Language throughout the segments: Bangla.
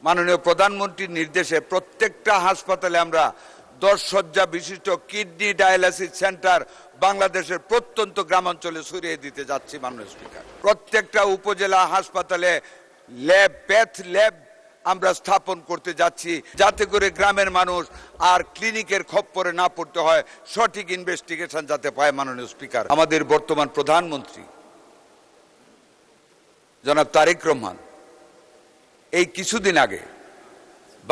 মাননীয় প্রধানমন্ত্রীর নির্দেশে প্রত্যেকটা হাসপাতালে আমরা 10 শয্যা বিশিষ্ট কিডনি ডায়ালাইসিস সেন্টার বাংলাদেশের প্রত্যন্ত গ্রামাঞ্চলে ছড়িয়ে দিতে যাচ্ছি মাননীয় স্পিকার। প্রত্যেকটা উপজেলা হাসপাতালে প্যাথ ল্যাব আমরা স্থাপন করতে যাচ্ছি, যাতে করে গ্রামের মানুষ আর ক্লিনিকের খপ্পরে না পড়তে হয়, সঠিক ইনভেস্টিগেশন যাতে পায় মাননীয় স্পিকার। আমাদের বর্তমান প্রধানমন্ত্রী জনাব তারেক রহমান এই কিছুদিন আগে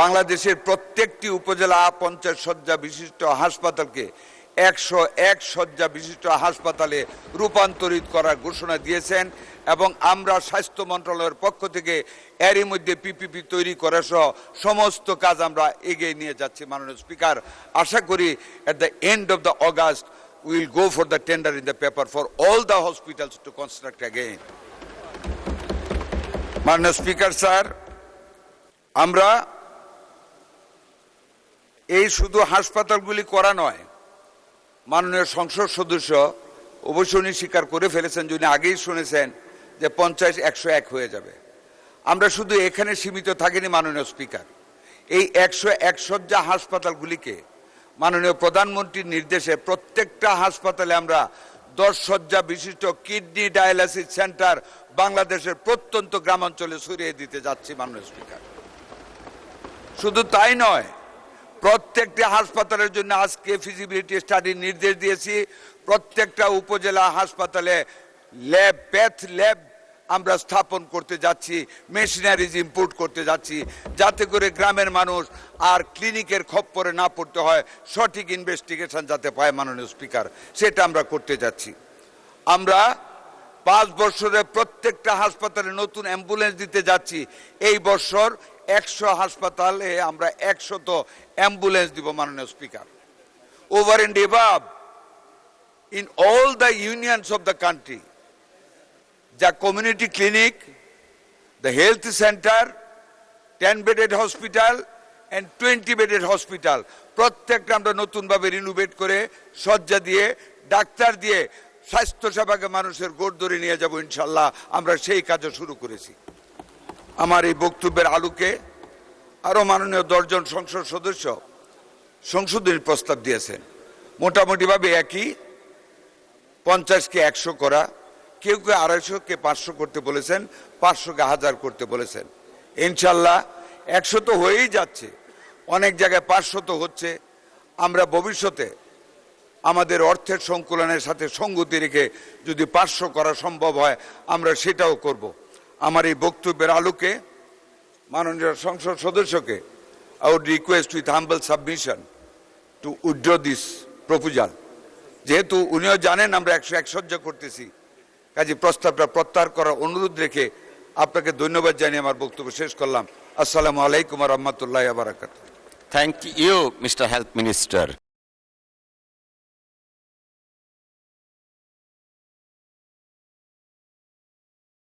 বাংলাদেশের প্রত্যেকটি উপজেলা 50 শয্যা বিশিষ্ট হাসপাতালকে 101 শয্যা বিশিষ্ট হাসপাতালে রূপান্তরিত করার ঘোষণা দিয়েছেন এবং আমরা স্বাস্থ্য মন্ত্রণালয়ের পক্ষ থেকে এরই মধ্যে পিপিপি তৈরি করা সহ সমস্ত কাজ আমরা এগিয়ে নিয়ে যাচ্ছি মাননীয় স্পিকার। আশা করি at the end of the August we will go for the tender in the paper for all the hospitals to construct again. মাননীয় স্পিকার স্যার, আমরা এই শুধু হাসপাতালগুলি করা নয়, মাননীয় সংসদ সদস্য অবশ্য উনি স্বীকার করে ফেলেছেন, যিনি আগেই শুনেছেন যে 50 101 হয়ে যাবে। আমরা শুধু এখানে সীমিত থাকিনি মাননীয় স্পিকার, এই 101 শয্যা হাসপাতালগুলিকে মাননীয় প্রধানমন্ত্রীর নির্দেশে প্রত্যেকটা হাসপাতালে আমরা 10 শয্যা বিশিষ্ট কিডনি ডায়ালাইসিস সেন্টার বাংলাদেশের প্রত্যন্ত গ্রামাঞ্চলে ছড়িয়ে দিতে যাচ্ছি মাননীয় স্পিকার। শুধু তাই নয়, প্রত্যেকটা হাসপাতালের জন্য আজকে ফিজিবিলিটি স্টাডির নির্দেশ দিয়েছি। প্রত্যেকটা উপজেলা হাসপাতালে প্যাথ ল্যাব আমরা স্থাপন করতে যাচ্ছি, মেশিনারিজ ইম্পোর্ট করতে যাচ্ছি, যাতে করে গ্রামের মানুষ আর ক্লিনিকের খপ্পরে না পড়তে হয়, সঠিক ইনভেস্টিগেশন যাতে পায় মাননীয় স্পিকার, সেটা আমরা করতে যাচ্ছি। আমরা 5 বছরে প্রত্যেকটা হাসপাতালে নতুন অ্যাম্বুলেন্স দিতে যাচ্ছি। এই বছর 100 হাসপাতালে আমরা 100 অ্যাম্বুলেন্স দিব মাননীয় speaker. Over and above in all the unions of the country, the community clinic, the health center, 10-bedded hospital and 20-bedded hospital প্রত্যেকটা আমরা নতুনভাবে রিনোভেট করে শয্যা দিয়ে ডাক্তার দিয়ে স্বাস্থ্য সেবাকে মানুষের গোড় ধরে নিয়ে যাব ইনশাল্লাহ। আমরা সেই কাজও শুরু করেছি। আমার এই বক্তব্যের আলোকে আরো মাননীয় 10 জন সংসদ সদস্য সংশোধনী প্রস্তাব দিয়েছেন। মোটামুটিভাবে একই, 50-কে 100 করা, কেউ কেউ 250-কে 500 করতে বলেছেন, 500-কে 1000 করতে বলেছেন। ইনশাল্লাহ 100 তো হয়েই যাচ্ছে, অনেক জায়গায় 500 তো হচ্ছে। আমরা ভবিষ্যতে আমাদের অর্থের সংকুলনের সাথে সঙ্গতি রেখে যদি 500 করা সম্ভব হয় আমরা সেটাও করব। আমার এই বক্তব্যের আলোকে মাননীয় সংসদ সদস্যকে I would request with humble submission to withdraw this proposal. যেহেতু উনিও জানেন আমরা 101 শয্যা করতেছি, কাজে প্রস্তাবটা প্রত্যাহার করার অনুরোধ রেখে আপনাকে ধন্যবাদ জানিয়ে আমার বক্তব্য শেষ করলাম। আসসালামু আলাইকুম ওয়া রাহমাতুল্লাহি ওয়া বারাকাতুহু। Thank you, Mr. Health Minister.